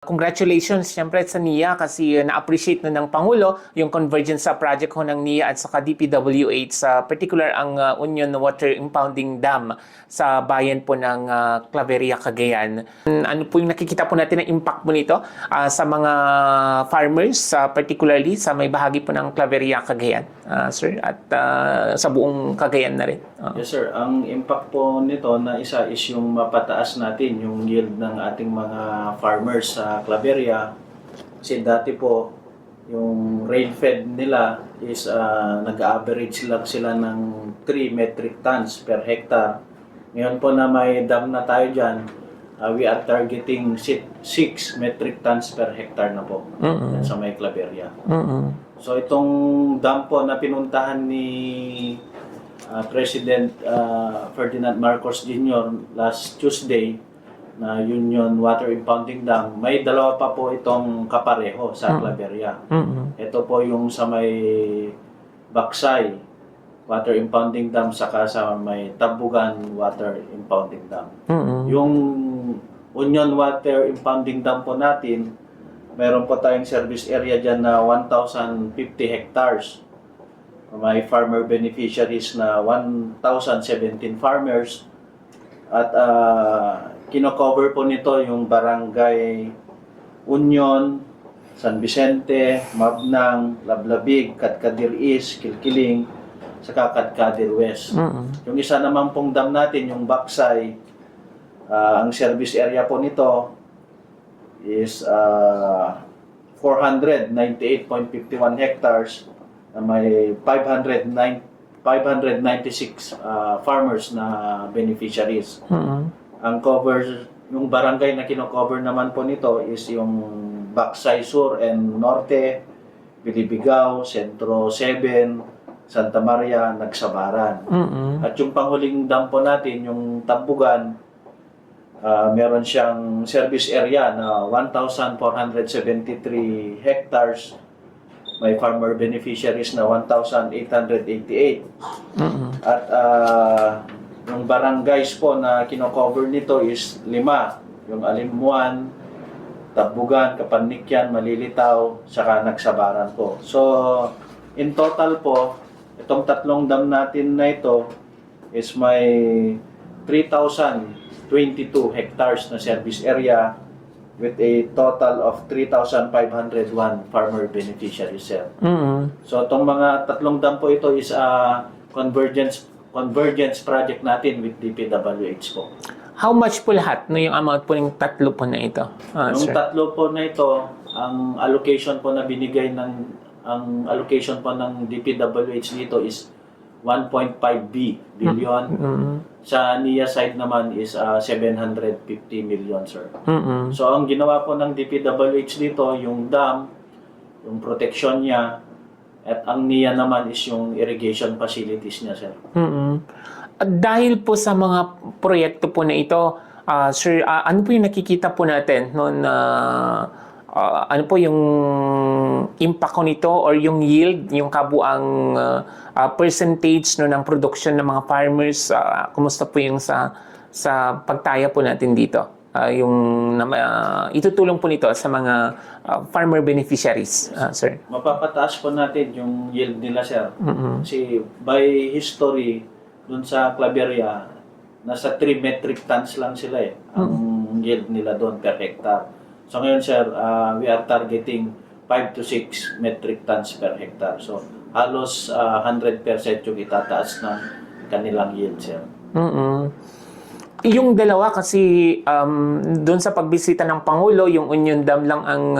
Congratulations siyempre sa NIA kasi na-appreciate na ng Pangulo yung convergence sa project ho ng NIA at saka DPWH sa particular ang Union Water Impounding Dam sa bayan po ng Claveria, Cagayan. Ano po yung nakikita po natin na impact mo nito sa mga farmers, particularly sa may bahagi po ng Claveria, Cagayan, sir, at sa buong Cagayan na rin? Yes sir, ang impact po nito na isa is yung mapataas natin yung yield ng ating mga farmers sa Claveria. Kasi dati po yung rain-fed nila is nag-average lang sila ng 3 metric tons per hectare. Ngayon po na may dam na tayo dyan, we are targeting 6 metric tons per hectare na po sa may Claveria. So itong dam po na pinuntahan ni President Ferdinand Marcos Jr. last Tuesday na Union Water Impounding Dam, may dalawa pa po itong kapareho sa Claveria. Ito po yung sa may Baksay Water Impounding Dam saka sa may Tabugan Water Impounding Dam. Yung Union Water Impounding Dam po natin, meron po tayong service area dyan na 1,050 hectares. May farmer beneficiaries na 1,017 farmers at kino-cover po nito yung barangay Union, San Vicente, Mabnang, Lablabig, Katkadir East, Kilkiling, saka Katkadir West. Yung isa naman pong dam natin, yung Baksay, ang service area po nito is 498.51 hectares na may 596 farmers na beneficiaries. Ang cover, yung barangay na kino-cover naman po nito is yung Baksay Sur and Norte, Bilibigaw, Sentro 7, Santa Maria, Nagsabaran. At yung panghuling dam po natin, yung Tabugan, meron siyang service area na 1,473 hectares. May farmer beneficiaries na 1,888. At yung barangays po na kino-cover nito is 5. Yung Alimuan, Tabugan, Kapanikyan, Malilitaw, saka Nagsabaran po. So, in total po, itong tatlong dam natin na ito is may 3,022 hectares na service area with a total of 3,501 farmer beneficiaries, sir. So, itong mga tatlong dam po ito is convergence project natin with DPWH po. How much po lahat no yung amount po ng tatlo po na ito? Yung Sir? tatlo po na ito, ang allocation po na binigay ang allocation po ng DPWH dito is 1.5 billion. Sa NIA side naman is 750 million, sir. So, ang ginawa po ng DPWH dito, yung dam, yung protection niya, at ang NIA naman is yung irrigation facilities niya, sir. At dahil po sa mga proyekto po na ito, sir, ano po yung nakikita po natin no, na ano po yung impact ko nito or yung yield, yung kabuang percentage no, ng production ng mga farmers, kumusta po yung sa pagtaya po natin dito? Yung itutulong po nito sa mga farmer beneficiaries, sir? Mapapataas po natin yung yield nila, sir. Kasi by history, dun sa Claveria, nasa 3 metric tons lang sila ang yield nila doon per hectare. So ngayon, sir, we are targeting 5 to 6 metric tons per hectare. So halos 100% yung itataas ng kanilang yield, sir. Yung dalawa kasi doon sa pagbisita ng Pangulo, yung Union Dam lang ang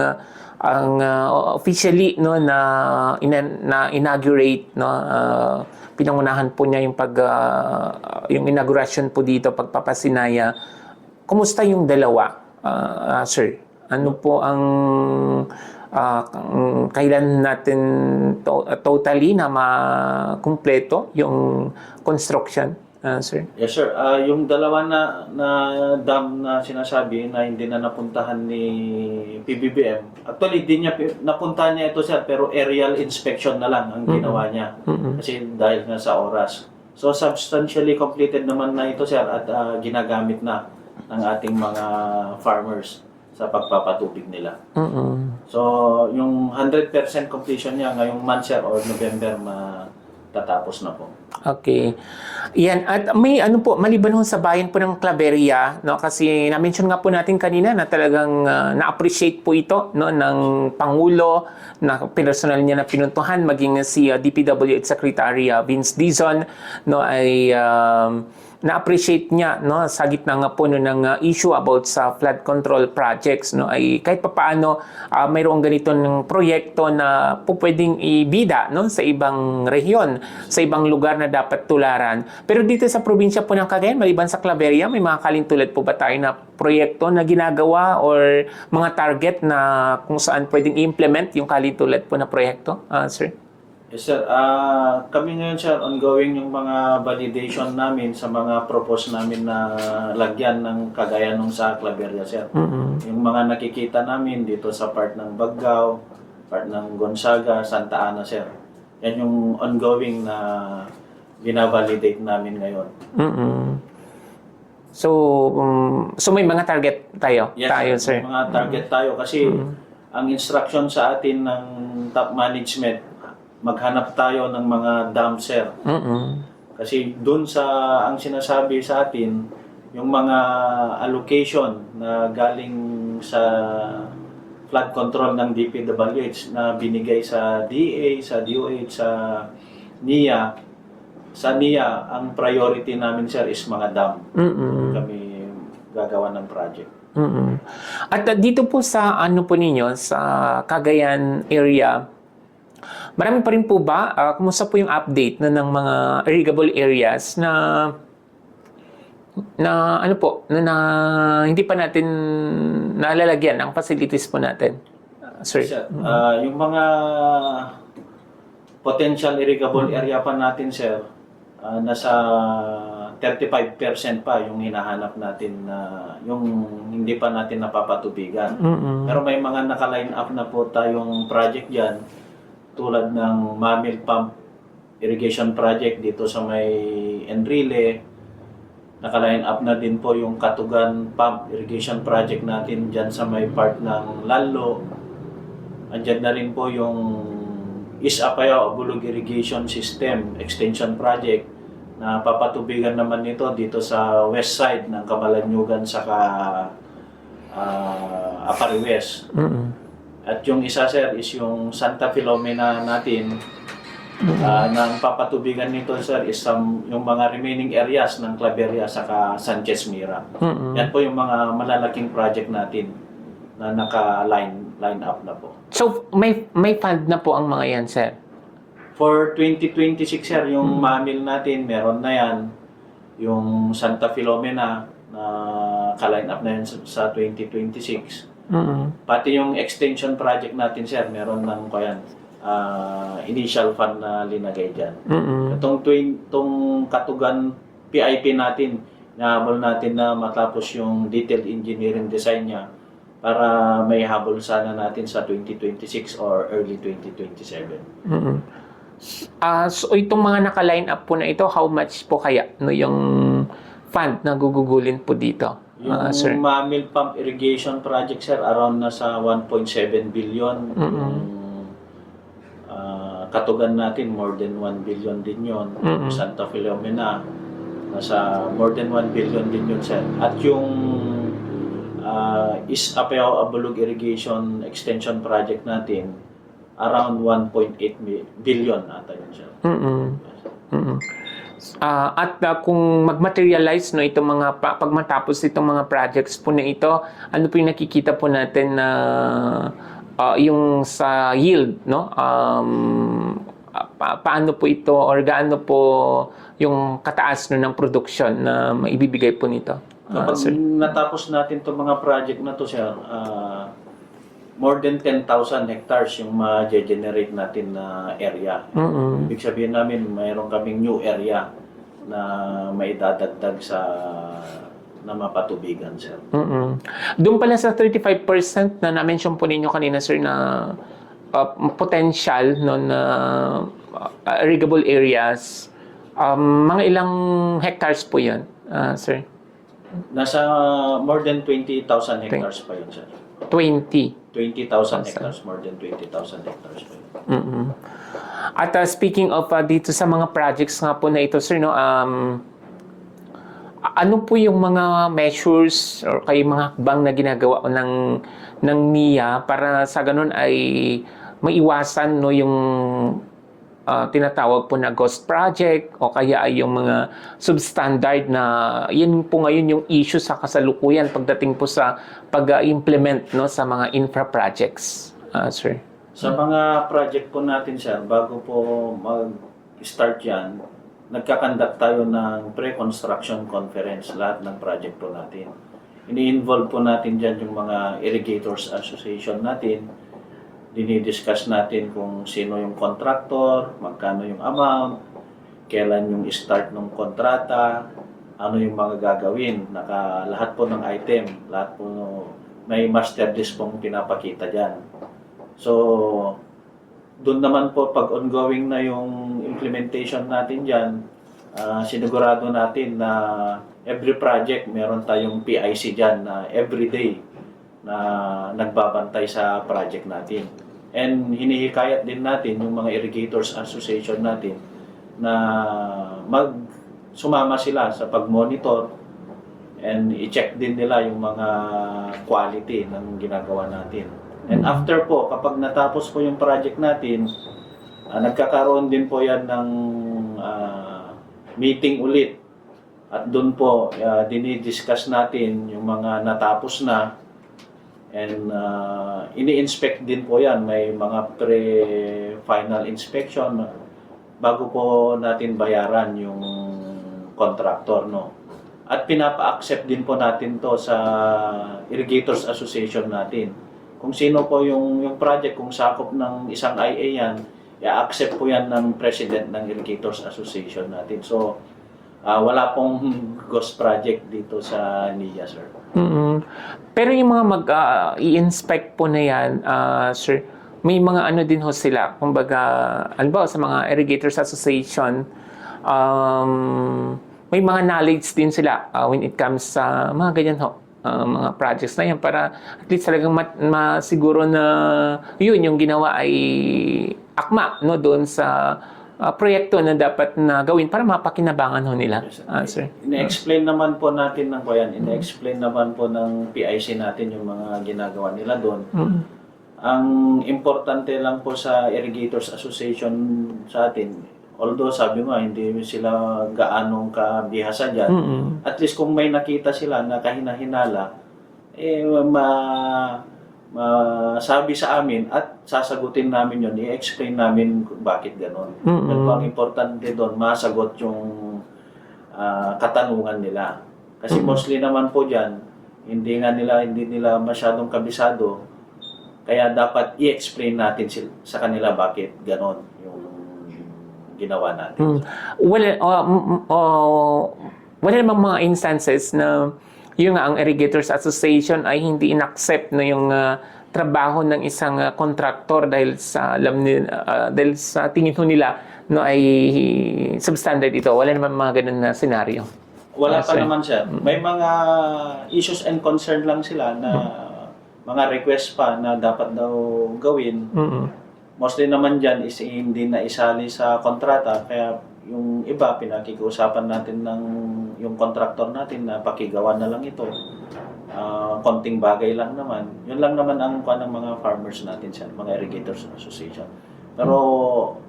officially no na inaugurate no, pinangunahan po niya yung yung inauguration po dito, pagpapasinaya. Kumusta yung dalawa, sir? Ano po ang kailan natin totally na makumpleto yung construction, sir? Yes, sir. Yung dalawa na dam na sinasabi na hindi na napuntahan ni PBBM, actually, di niya napuntahan niya ito, sir, pero aerial inspection na lang ang ginawa niya. Kasi dahil nga sa oras. So, substantially completed naman na ito, sir, at ginagamit na ng ating mga farmers. sa pagpapatubig nila. Mm-mm. So, yung 100% completion niya ngayong month, sir, or November, matatapos na po. Okay. Yan. At may ano po, maliban ho sa bayan po ng Claveria, no? Kasi na-mention nga po natin kanina na talagang na-appreciate po ito, no, ng Pangulo, na personal niya na pinuntuhan, maging si DPWH Secretary Vince Dizon, no, ay na-appreciate niya, no, sa gitna nga po no, ng issue about sa flood control projects, no, ay kahit papaano mayroong ganito ng proyekto na po pwedeng ibida, no, sa ibang rehiyon, sa ibang lugar na dapat tularan. Pero dito sa probinsya po ng Cagayan, maliban sa Claveria, may mga kalintulad po ba tayo na proyekto na ginagawa or mga target na kung saan pwedeng i-implement yung kalintulad po na proyekto, sir? Yes, sir. Kami ngayon, sir, ongoing yung mga validation namin sa mga propose namin na lagyan ng kagaya nung sa Claveria, sir. Yung mga nakikita namin dito sa part ng Baggao, part ng Gonzaga, Santa Ana, sir. Yan yung ongoing na binavalidate namin ngayon. So may mga target tayo, Yes, sir. may mga target tayo kasi ang instruction sa atin ng top management, maghanap tayo ng mga dam, sir. Kasi doon sa ang sinasabi sa atin, yung mga allocation na galing sa flood control ng DPWH na binigay sa DA, sa DOH, sa NIA. Sa NIA, ang priority namin, sir, is mga dam. Kami gagawa ng project. At dito po sa ano po ninyo, sa Cagayan area, marami pa rin po ba? Kumusta po yung update na ng mga irrigable areas na ano po, na hindi pa natin nalalagyan ang facilities po natin? Sir. Sir, yung mga potential irrigable area pa natin, sir, nasa 35% pa yung hinahanap natin na yung hindi pa natin napapatubigan. Pero may mga naka-line up na po tayong project dyan, tulad ng Mamil Pump Irrigation Project dito sa may Enrile. Naka-line up na din po yung Katugan Pump Irrigation Project natin dyan sa may part ng Lalo. Andyan na rin po yung East Apayao Abulog Irrigation System Extension Project na papatubigan naman nito dito sa west side ng Camalanyugan saka Apari West. At yung isa, sir, is yung Santa Filomena natin. Nang papatubigan nito, sir, is yung mga remaining areas ng Claveria saka Sanchez Mira. Yan po yung mga malalaking project natin na naka-line up na po. So may fund na po ang mga yan, sir? For 2026, sir, yung Mamil natin, meron na yan. Yung Santa Filomena na ka-line up na yan sa 2026. Pati yung extension project natin, sir, meron ng initial fund na linagay dyan. Itong Katugan PIP natin, nahabol natin na matapos yung detailed engineering design niya para may habol sana natin sa 2026 or early 2027. So itong mga naka-line up po na ito, how much po kaya no yung fund na gugugulin po dito? Yung Sir. Mamil Pump Irrigation Project, sir, around nasa 1.7 billion. Yung Katugan natin, more than 1 billion din yun. Santa Filomena, nasa more than 1 billion din yun, sir. At yung East Apayao Abulog Irrigation Extension Project natin, around 1.8 billion ata yun, sir. At kung mag-materialize no itong mga pag matapos itong mga projects po na ito, ano po yung nakikita po natin na yung sa yield, no? Paano po ito or gaano po yung kataas no ng production na maibibigay po nito? Kapag natapos natin itong mga project na to, sir, more than 10,000 hectares yung ma-generate natin na area. Ibig sabihin namin, mayroon kaming new area na may dadagdag sa na mapatubigan, sir. Doon pala sa 35% na na-mention po ninyo kanina, sir, na potential no, na irrigable areas, mga ilang hectares po yun, sir? Nasa more than 20,000 hectares pa yun, sir. 20. 20,000 hectares, more than 20,000 hectares po yun. Mm-mm. At speaking of dito sa mga projects nga po na ito, sir, no, ano po yung mga measures or kay mga hakbang na ginagawa ng NIA para sa ganun ay maiwasan, no, yung tinatawag po na ghost project o kaya ay yung mga substandard na yun po ngayon yung issue sa kasalukuyan pagdating po sa pag-implement, no, sa mga infra projects, sir. Sa mga project po natin, sir, bago po mag-start yan, nagkakandak tayo ng pre-construction conference, lahat ng project po natin. Ini-involve po natin dyan yung mga irrigators association natin. Dinidiscuss natin kung sino yung contractor, magkano yung amount, kailan yung start ng kontrata, ano yung mga gagawin, lahat po ng item, lahat po may master list pong pinapakita dyan. So, doon naman po pag ongoing na yung implementation natin dyan, sinigurado natin na every project meron tayong PIC dyan na everyday na nagbabantay sa project natin. And hinihikayat din natin yung mga irrigators association natin na sumama sila sa pag-monitor and i-check din nila yung mga quality ng ginagawa natin. And after po, kapag natapos po yung project natin, nagkakaroon din po yan ng meeting ulit. At doon po, dinidiscuss natin yung mga natapos na. And ini-inspect din po yan. May mga pre-final inspection bago po natin bayaran yung contractor, no? At pinapa-accept din po natin to sa Irrigators Association natin. Kung sino po yung project, kung sakop ng isang IA yan, i-accept po yan ng President ng Irrigators Association natin. So, wala pong ghost project dito sa NIA, sir. Mm-hmm. Pero yung mga i-inspect po na yan, sir, may mga ano din ho sila. Kumbaga, ano ba, sa mga Irrigators Association, may mga knowledge din sila when it comes sa mga ganyan ho. Mga projects na yan para at least talagang masiguro na yun yung ginawa ay akma, no, doon sa proyekto na dapat na gawin para mapakinabangan ho nila. Sir. Ine-explain naman po natin ng yan. Ine-explain naman po ng PIC natin yung mga ginagawa nila doon. Mm-hmm. Ang importante lang po sa Irrigators Association sa atin, although sabi mo hindi sila gaanong kabihasa dyan, at least kung may nakita sila na kahina-hinala, sabi sa amin at sasagutin namin yun, i-explain namin bakit gano'n. Pero ang importante doon, masagot yung katanungan nila. Kasi mostly naman po dyan, hindi nila masyadong kabisado, kaya dapat i-explain natin sa kanila bakit gano'n yung ginawa natin. Wala namang mga instances na yung ang Irrigators Association ay hindi inaccept no yung trabaho ng isang contractor dahil sa dahil sa tingin ho nila no ay substandard ito. Wala namang mga ganun na senaryo. Wala pa naman, sir. May mga issues and concern lang sila na mga request pa na dapat daw gawin. Mostly naman dyan is hindi na isali sa kontrata, kaya yung iba pinakikiusapan natin ng yung contractor natin na pakigawa na lang ito. Konting bagay lang naman. Yun lang naman ang ng mga farmers natin sa mga Irrigators Association. Pero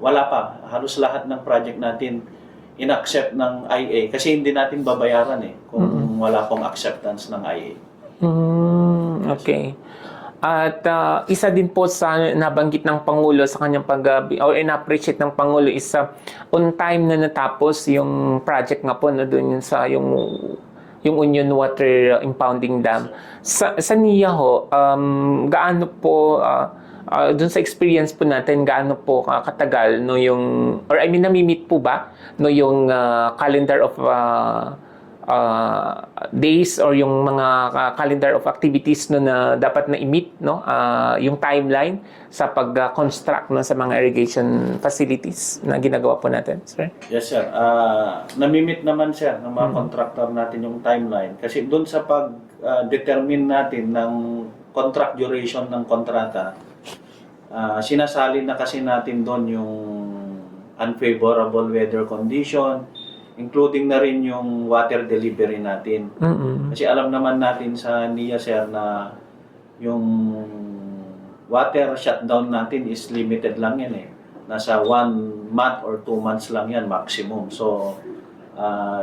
wala pa. Halos lahat ng project natin in-accept ng IA kasi hindi natin babayaran kung wala pong acceptance ng IA. Okay. At isa din po sa nabanggit ng Pangulo sa kanyang or in-appreciate ng Pangulo is on time na natapos yung project nga po no, doon sa yung Union Water Impounding Dam. Sa NIA ho, gaano po doon sa experience po natin, gaano po katagal no yung or I mean nami-meet po ba no yung calendar of days or yung mga calendar of activities no na dapat na i-meet no yung timeline sa pag-construct no sa mga irrigation facilities na ginagawa po natin, sir? Yes, sir. Nami-meet naman, sir, ng mga contractor natin yung timeline kasi doon sa pag-determine natin ng contract duration ng kontrata, sinasali na kasi natin doon yung unfavorable weather condition, including na rin yung water delivery natin. Kasi alam naman natin sa NIA, sir, na yung water shutdown natin is limited lang yan eh. Nasa 1 month or 2 months lang yan maximum. So,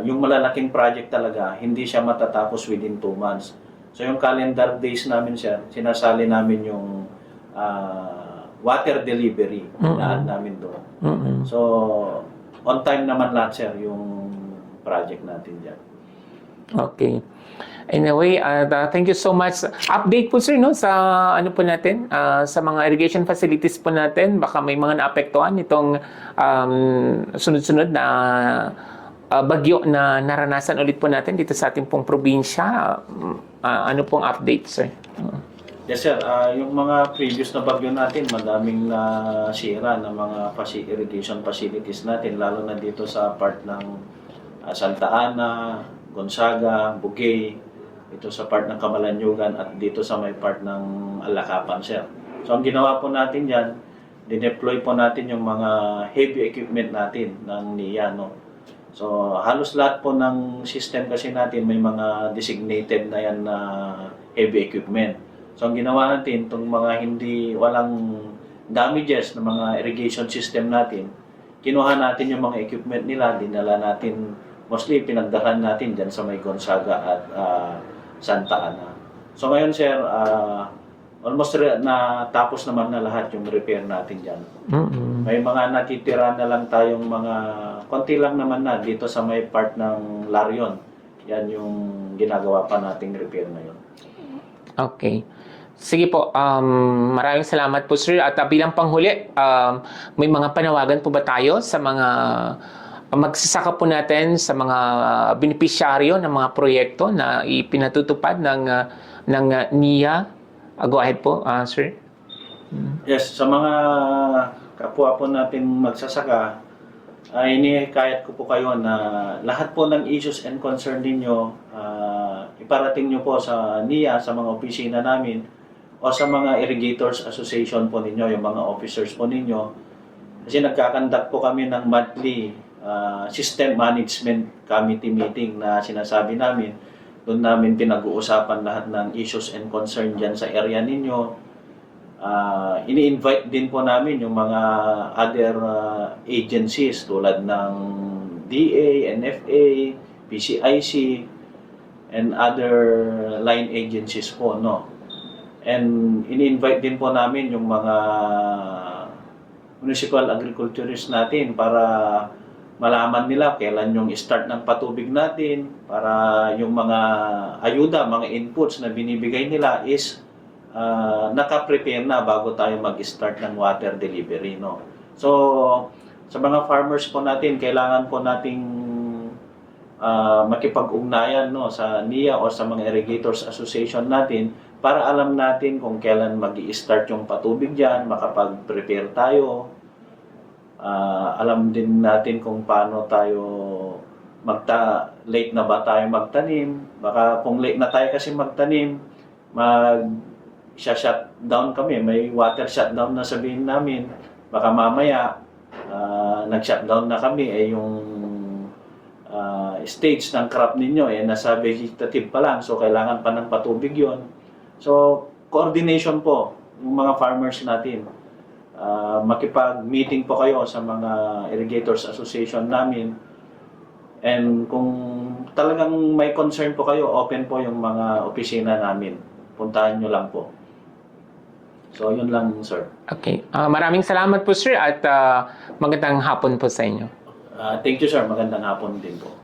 yung malalaking project talaga, hindi siya matatapos within 2 months. So, yung calendar days namin, sir, sinasali namin yung water delivery na namin doon. So, on time naman lahat, sir, yung project natin dyan. Okay. Anyway, thank you so much. Update po sir no sa ano po natin, sa mga irrigation facilities po natin, baka may mga naapektuhan itong sunod-sunod na bagyo na naranasan ulit po natin dito sa ating pong probinsya. Ano pong update, sir? Yes, sir. Yung mga previous na bagyo natin, madaming nasira ng mga irrigation facilities natin, lalo na dito sa part ng Santa Ana, Gonzaga, Bugay, ito sa part ng Camalanyugan at dito sa may part ng Alacapan, sir. So, ang ginawa po natin yan, dineploy po natin yung mga heavy equipment natin ng NIA, no? So, halos lahat po ng system kasi natin may mga designated na yan na heavy equipment. So, ang ginawa natin, itong mga walang damages na mga irrigation system natin, kinuha natin yung mga equipment nila, dinala natin, mostly pinagdahan natin dyan sa may Gonzaga at Santa Ana. So, ngayon, sir, almost na tapos naman na lahat yung repair natin dyan. May mga natitira na lang tayong mga, konti lang naman na dito sa may part ng Larion. Yan yung ginagawa pa nating repair ngayon. Okay. Sige po, maraming salamat po sir. At bilang panghuli, may mga panawagan po ba tayo sa mga magsasaka po natin, sa mga benepisyaryo ng mga proyekto na ipinatutupad ng NIA? Go ahead po, sir. Yes, sa mga kapwa po natin magsasaka, inihikayat ko po kayo na lahat po ng issues and concern ninyo, iparating nyo po sa NIA, sa mga opisina namin, o sa mga irrigators association po ninyo, yung mga officers po ninyo. Kasi nagkakandak po kami ng monthly system management committee meeting na sinasabi namin. Doon namin pinag-uusapan lahat ng issues and concern dyan sa area ninyo. Ini-invite din po namin yung mga other agencies tulad ng DA, NFA, PCIC, and other line agencies po, no? And ini-invite din po namin yung mga municipal agriculturists natin para malaman nila kailan yung start ng patubig natin, para yung mga ayuda, mga inputs na binibigay nila is naka-prepare na bago tayo mag-start ng water delivery, no? So, sa mga farmers po natin, kailangan po nating makipag-ugnayan, no, sa NIA o sa mga irrigators association natin para alam natin kung kailan mag-i-start yung patubig dyan, makapag-prepare tayo. Alam din natin kung paano tayo late na ba tayo magtanim. Baka kung late na tayo kasi magtanim, shutdown kami, may water shutdown na sabihin namin. Baka mamaya, nag-shutdown na kami, yung stage ng crop ninyo, nasa vegetative pa lang, so kailangan pa ng patubig yon. So, coordination po, yung mga farmers natin. Makipag-meeting po kayo sa mga irrigators association namin. And kung talagang may concern po kayo, open po yung mga opisina namin. Puntahan nyo lang po. So, yun lang, sir. Okay. Maraming salamat po, sir, at magandang hapon po sa inyo. Thank you, sir. Magandang hapon din po.